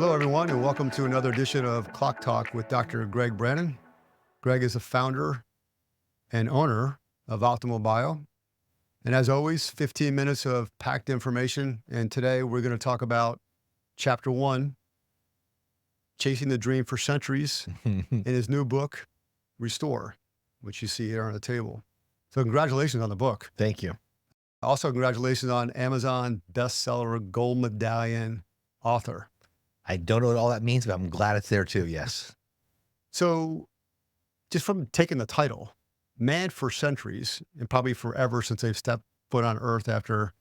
Hello, everyone, and welcome to another edition of Clock Talk with Dr. Greg Brannon. Greg is the founder and owner of Optimal Bio. And as always, 15 minutes of packed information. And today we're going to talk about Chapter 1, Chasing the Dream for Centuries, in his new book, Restore, which you see here on the table. So congratulations on the book. Thank you. Also, congratulations on Amazon bestseller, gold medallion author. I don't know what all that means, but I'm glad it's there too, yes. So just from taking the title, man for centuries, and probably forever since they've stepped foot on earth after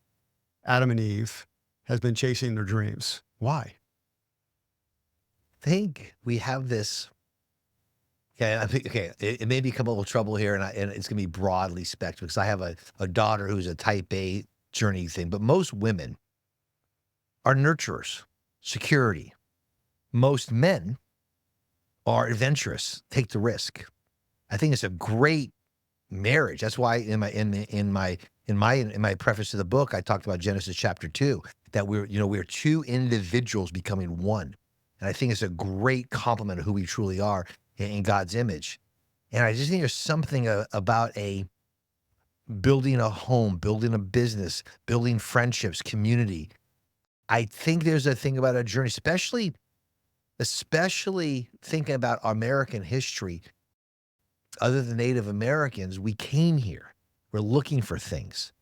Adam and Eve, has been chasing their dreams. Why? I think we have this, it may become a little trouble here, and it's going to be broadly spectrum, because I have a daughter who's a type A journey thing, but most women are nurturers, security. Most men are adventurous, take the risk. I think it's a great marriage. That's why in my preface to the book, I talked about Genesis chapter 2, that we're two individuals becoming one. And I think it's a great compliment of who we truly are in God's image. And I just think there's something about building a home, building a business, building friendships, community. I think there's a thing about a journey, especially thinking about American history. Other than Native Americans, we came here. We're looking for things.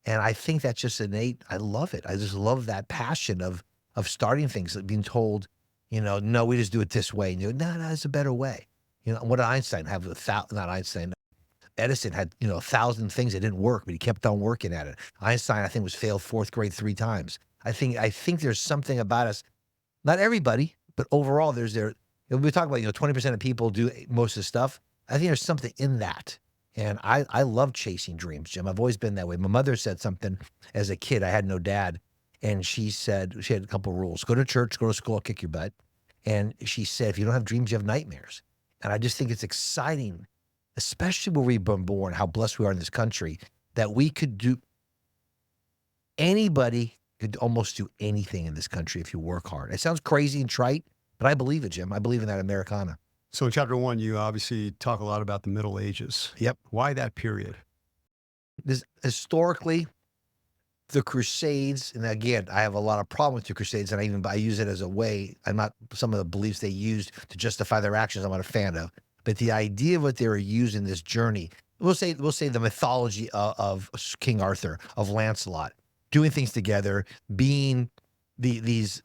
And I think that's just innate. I love it. I just love that passion of starting things, being told, no, we just do it this way. And no, it's a better way. What did Einstein have? Not Einstein. Edison had, 1,000 things that didn't work, but he kept on working at it. Einstein, I think, was failed fourth grade 3 times. I think there's something about us, not everybody, but overall, we talk about, 20% of people do most of the stuff. I think there's something in that. And I love chasing dreams, Jim. I've always been that way. My mother said something as a kid. I had no dad. And she said, she had a couple of rules. Go to church, go to school, I'll kick your butt. And she said, if you don't have dreams, you have nightmares. And I just think it's exciting, especially where we've been born, how blessed we are in this country, that we could anybody could almost do anything in this country if you work hard. It sounds crazy and trite, but I believe it, Jim. I believe in that Americana. So in Chapter 1, you obviously talk a lot about the Middle Ages. Yep. Why that period? Historically, the Crusades, and again, I have a lot of problem with the Crusades, and I use it as a way. Some of the beliefs they used to justify their actions, I'm not a fan of. But the idea of what they were using this journey, we'll say the mythology of King Arthur, of Lancelot, doing things together, being these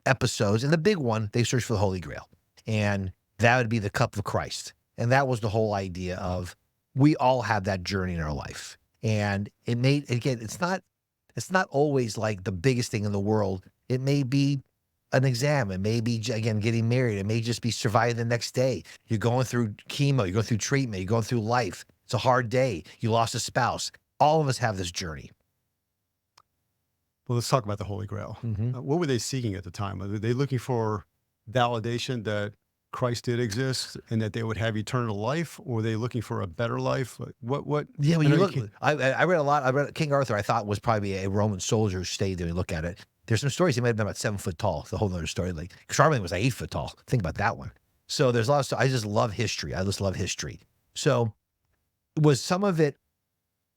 episodes, and the big one, they searched for the Holy Grail, and that would be the cup of Christ. And that was the whole idea of we all have that journey in our life. And it's not always like the biggest thing in the world. It may be an exam. It may be, again, getting married. It may just be surviving the next day. You're going through chemo. You're going through treatment. You're going through life. It's a hard day. You lost a spouse. All of us have this journey. Well, let's talk about the Holy Grail. Mm-hmm. What were they seeking at the time? Were they looking for validation that Christ did exist and that they would have eternal life, or were they looking for a better life? What? Yeah, when you look, I read a lot. I read King Arthur. I thought was probably a Roman soldier who stayed there. You look at it. There's some stories he might have been about 7 foot tall. It's a whole other story. Like Charlemagne was 8 foot tall. Think about that one. So there's a lot of stuff. I just love history. I just love history. So was some of it,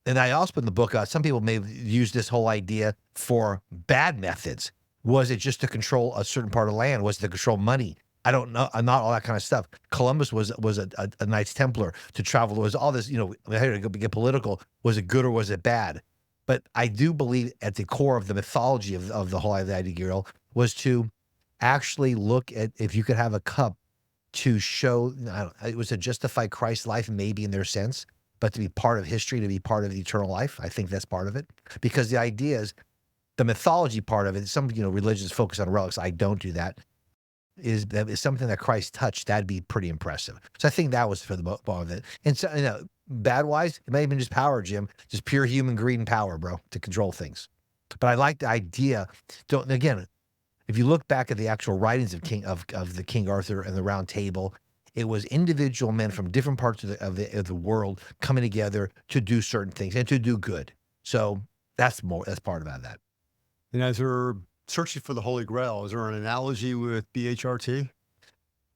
and I also put in the book, some people may have used this whole idea for bad methods. Was it just to control a certain part of land? Was it to control money? I don't know. Not all that kind of stuff. Columbus was a Knights Templar to travel. There was all this, I had to get political. Was it good or was it bad? But I do believe at the core of the mythology of the whole Holy Grail was to actually look at if you could have a cup to show, it was to justify Christ's life, maybe in their sense, but to be part of history, to be part of the eternal life. I think that's part of it. Because the idea is, the mythology part of it, some religions focus on relics. I don't do that. Is something that Christ touched, that'd be pretty impressive. So I think that was for the most of it. And so, bad wise, it may have been just power, Jim, just pure human greed and power, bro, to control things. But I like the idea. Again, if you look back at the actual writings of the King Arthur and the Round Table, it was individual men from different parts of the world coming together to do certain things and to do good. So that's part about that. And as they're searching for the Holy Grail. Is there an analogy with BHRT?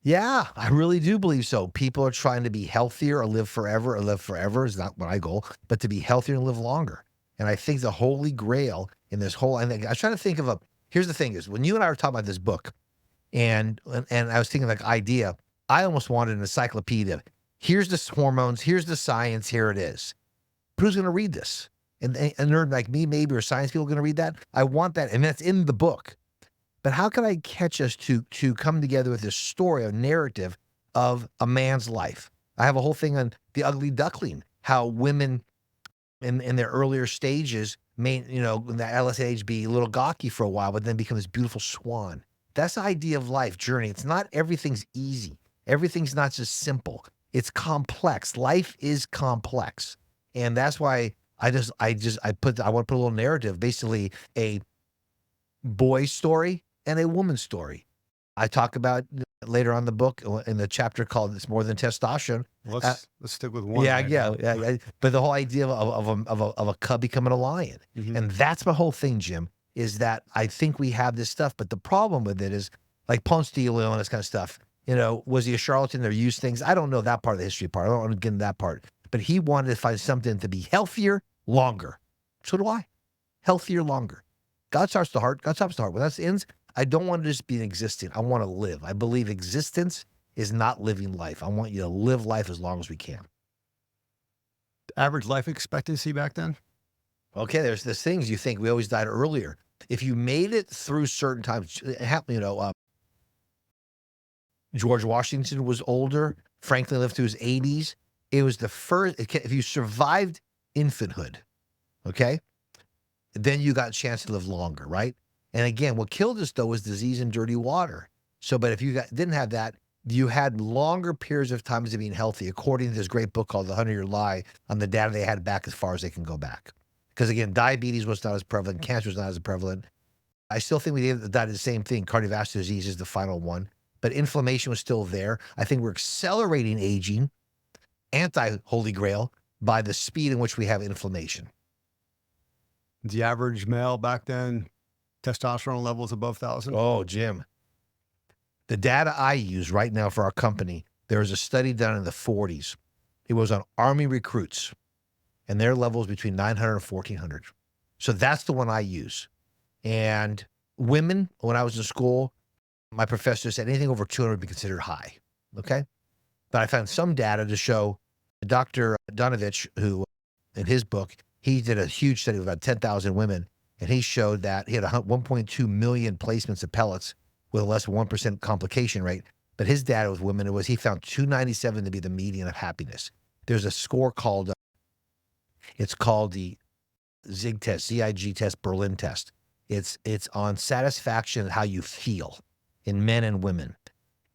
Yeah, I really do believe so. People are trying to be healthier or live forever. Or live forever is not my goal, but to be healthier and live longer. And I think the Holy Grail in this whole, I was trying to think of here's the thing is when you and I were talking about this book and I was thinking like idea, I almost wanted an encyclopedia. Here's the hormones, here's the science, here it is. But who's going to read this? And a nerd like me, maybe, or science people going to read that? I want that. And that's in the book. But how can I catch us to come together with this story, a narrative of a man's life? I have a whole thing on the ugly duckling, how women in their earlier stages may, in the adolescent age, be a little gawky for a while, but then become this beautiful swan. That's the idea of life journey. It's not everything's easy. Everything's not just simple. It's complex. Life is complex. And that's why I want to put a little narrative, basically a boy's story and a woman's story. I talk about later on in the book in the chapter called "It's More Than Testosterone." Let's stick with one. Yeah. But the whole idea of a cub becoming a lion, and that's my whole thing, Jim. Is that I think we have this stuff, but the problem with it is like Ponce de Leon and this kind of stuff. Was he a charlatan or used things? I don't know that part of the history part. I don't want to get into that part. But he wanted to find something to be healthier, longer. So do I. Healthier, longer. God stops the heart. When that ends, I don't want to just be existing. I want to live. I believe existence is not living life. I want you to live life as long as we can. Average life expectancy back then? Okay, there's things you think we always died earlier. If you made it through certain times, George Washington was older. Franklin lived to his 80s. It was the first, if you survived infanthood, okay, then you got a chance to live longer, right? And again, what killed us though was disease and dirty water. So, but if you didn't have that, you had longer periods of times of being healthy, according to this great book called The 100-Year Lie on the data they had back as far as they can go back. Because again, diabetes was not as prevalent, cancer was not as prevalent. I still think we did the same thing. Cardiovascular disease is the final one, but inflammation was still there. I think we're accelerating aging, anti-Holy Grail, by the speed in which we have inflammation. The average male back then, testosterone levels above 1,000? Oh, Jim. The data I use right now for our company, there was a study done in the 40s. It was on Army recruits, and their levels between 900 and 1,400. So that's the one I use. And women, when I was in school, my professor said anything over 200 would be considered high. Okay? But I found some data to show Dr. Donovich, who in his book, he did a huge study of about 10,000 women, and he showed that he had 1.2 million placements of pellets with a less than 1% complication rate. But his data with women, he found 297 to be the median of happiness. There's a score called, it's called the ZIG test, ZIG test, Berlin test. It's on satisfaction and how you feel in men and women.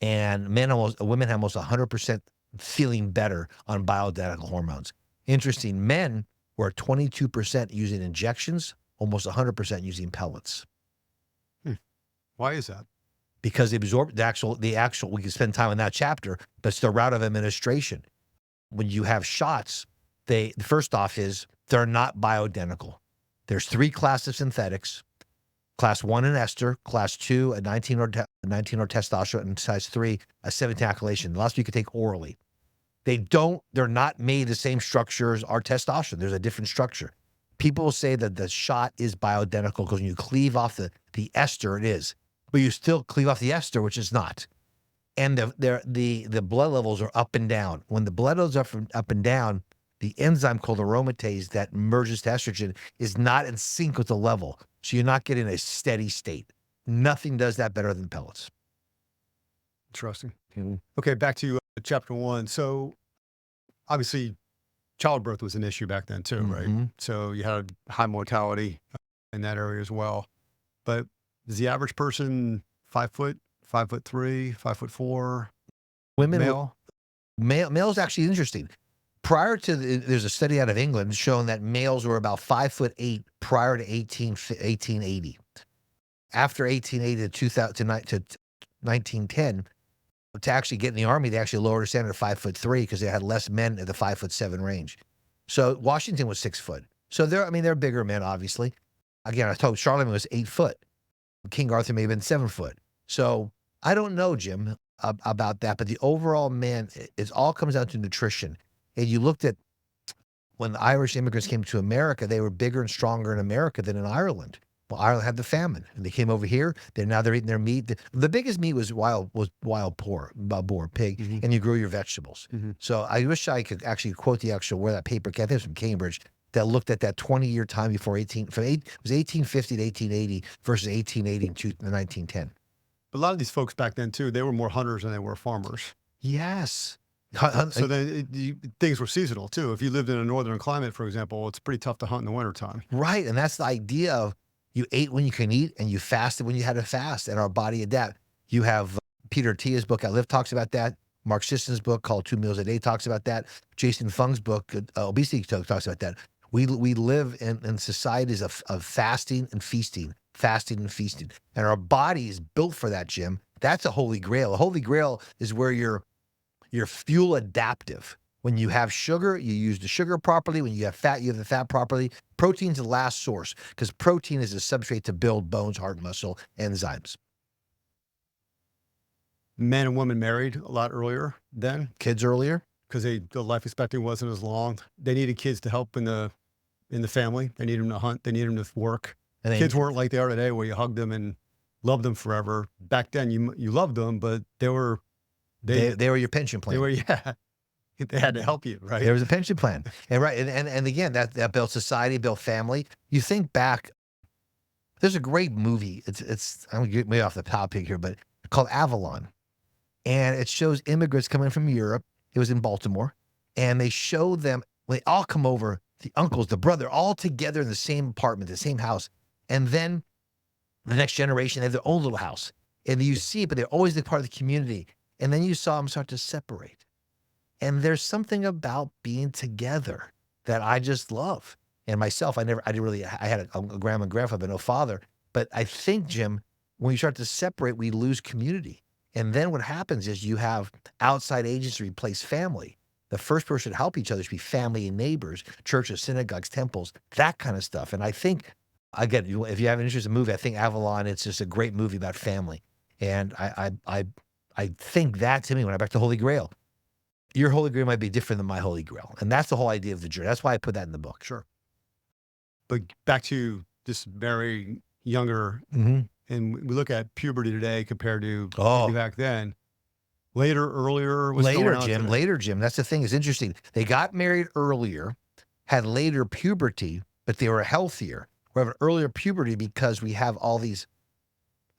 And women have almost 100% feeling better on bioidentical hormones. Interesting, men were 22% using injections, almost 100% using pellets. Why is that? Because they absorb the actual, we can spend time on that chapter, but it's the route of administration. When you have shots, the first off is they're not bioidentical. There's 3 classes of synthetics. Class 1 an ester, class 2 a 19 or testosterone, and size 3 a 17 alkylation. The last you could take orally. They're not made the same structure as our testosterone. There's a different structure. People will say that the shot is bioidentical because when you cleave off the ester, it is. But you still cleave off the ester, which is not. And the blood levels are up and down. When the blood levels are up and down, the enzyme called aromatase that merges to estrogen is not in sync with the level. So you're not getting a steady state. Nothing does that better than pellets. Interesting. Okay, back to chapter 1. So obviously childbirth was an issue back then too, right? So you had high mortality in that area as well. But is the average person 5 foot, 5'3", 5'4"? Women, male is actually interesting. Prior to there's a study out of England showing that males were about 5'8" prior to 1880. After 1880 to 1910, to actually get in the army, they actually lowered the standard to 5'3" because they had less men at the 5'7" range. So Washington was 6 foot. So they're bigger men, obviously. Again, I told Charlemagne was 8 foot. King Arthur may have been 7 foot. So I don't know, Jim, about that. But the overall, man, it all comes down to nutrition. And you looked at when the Irish immigrants came to America, they were bigger and stronger in America than in Ireland. Well, Ireland had the famine, and they came over here. They're eating their meat. The biggest meat was wild boar, pig, Mhm. and you grew your vegetables. Mhm. So I wish I could actually quote the actual where that paper came. I think it was from Cambridge that looked at that 20-year time before it was 1850 to 1880 versus 1880 to 1910. But a lot of these folks back then too, they were more hunters than they were farmers. Yes. So then things were seasonal too. If you lived in a northern climate, for example, it's pretty tough to hunt in the wintertime. Right. And that's the idea of you ate when you can eat and you fasted when you had to fast, and our body adapt. You have Peter Attia's book, Outlive, talks about that. Mark Sisson's book called 2 Meals a Day talks about that. Jason Fung's book, Obesity talks about that. We live in societies of fasting and feasting, And our body is built for that, Jim. That's a holy grail. A holy grail is where you're fuel adaptive. When you have sugar, you use the sugar properly. When you have fat, you have the fat properly. Protein's the last source because protein is a substrate to build bones, heart, muscle, enzymes. Men and women married a lot earlier then Kids earlier. because the life expectancy wasn't as long. They needed kids to help in the family. They needed them to hunt. They needed them to work. And Kids weren't like they are today, where you hug them and love them forever. Back then, you loved them, but they were your pension plan. They had to help you, right? There was a pension plan. And right. And again, that built society, built family. You think back, there's a great movie. I'm gonna get way off the topic here, but called Avalon. And it shows immigrants coming from Europe. It was in Baltimore. And they show them, when they all come over, the uncles, the brother, all together in the same apartment, the same house. And then the next generation, they have their own little house. And you see it, but they're always the part of the community. And then you saw them start to separate. And there's something about being together that I just love. And myself, I had a grandma and grandfather, but no father. But I think, Jim, when you start to separate, we lose community. And then what happens is you have outside agents to replace family. The first person to help each other should be family and neighbors, churches, synagogues, temples, that kind of stuff. And I think, again, if you have an interest in a movie, I think Avalon, it's just a great movie about family. And I think that, to me, when I back to Holy Grail, your Holy Grail might be different than my Holy Grail. And that's the whole idea of the journey. That's why I put that in the book. Sure. But back to this very younger, Mm-hmm. and we look at puberty today compared to Oh. maybe back then. Later, earlier, what's going Later, on Jim. today? Later, Jim. That's the thing. It's interesting. They got married earlier, had later puberty, but they were healthier. We have an earlier puberty because we have all these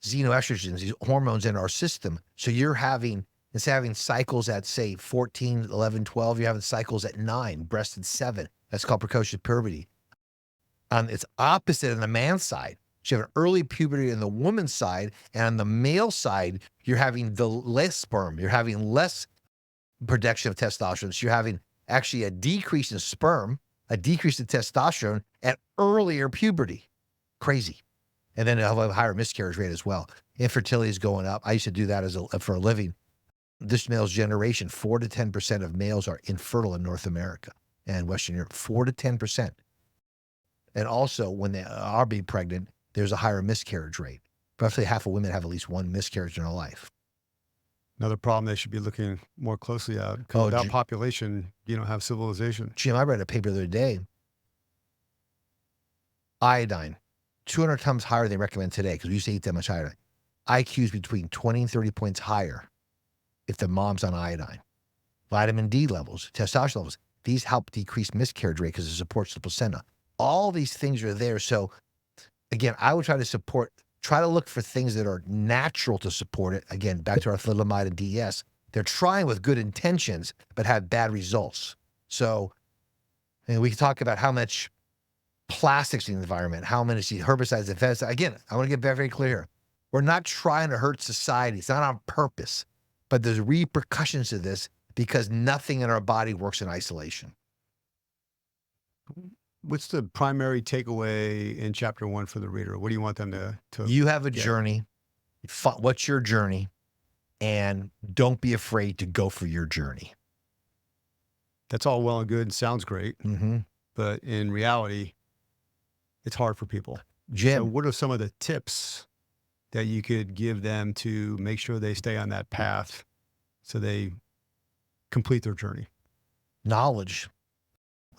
xenoestrogens, these hormones in our system. So you're having, instead of having cycles at, say, 14, 11, 12, you're having cycles at 9, breast at 7. That's called precocious puberty. It's opposite on the man's side. So you have an early puberty on the woman's side, and on the male side, you're having the less sperm. You're having less production of testosterone. So you're having actually a decrease in sperm, a decrease in testosterone at earlier puberty. Crazy. And then they'll have a higher miscarriage rate as well. Infertility is going up. I used to do that for a living. This male's generation, 4 to 10% of males are infertile in North America and Western Europe, 4 to 10%. And also, when they are being pregnant, there's a higher miscarriage rate. Roughly half of women have at least one miscarriage in their life. Another problem they should be looking more closely at. Because without population, you don't have civilization. Jim, I read a paper the other day. Iodine, 200 times higher than they recommend today because we used to eat that much iodine. IQ is between 20 and 30 points higher if the mom's on iodine. Vitamin D levels, testosterone levels, these help decrease miscarriage rate because it supports the placenta. All these things are there. So again, I would try to look for things that are natural to support it. Again, back to our thalidomide and DES. They're trying with good intentions, but have bad results. So, and we can talk about how much plastics in the environment, how many herbicides and pesticides. Again, I want to get very, very clear here. We're not trying to hurt society. It's not on purpose, but there's repercussions to this because nothing in our body works in isolation. What's the primary takeaway in chapter 1 for the reader? What do you want them to You have a get? journey. What's your journey? And don't be afraid to go for your journey. That's all well and good and sounds great. Mm-hmm. But in reality, it's hard for people. Jim, So what are some of the tips that you could give them to make sure they stay on that path so they complete their journey? Knowledge.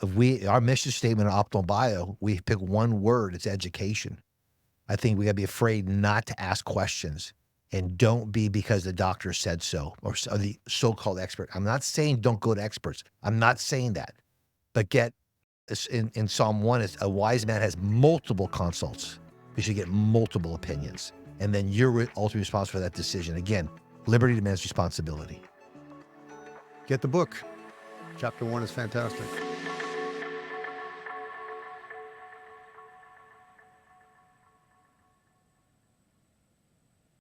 Our mission statement at Optimal Bio, we pick one word, it's education. I think we gotta be afraid not to ask questions, and don't be because the doctor said so, or the so-called expert. I'm not saying don't go to experts. I'm not saying that, but in Psalm 1, a wise man has multiple consults. You should get multiple opinions, and then you're ultimately responsible for that decision. Again, liberty demands responsibility. Get the book. Chapter 1 is fantastic.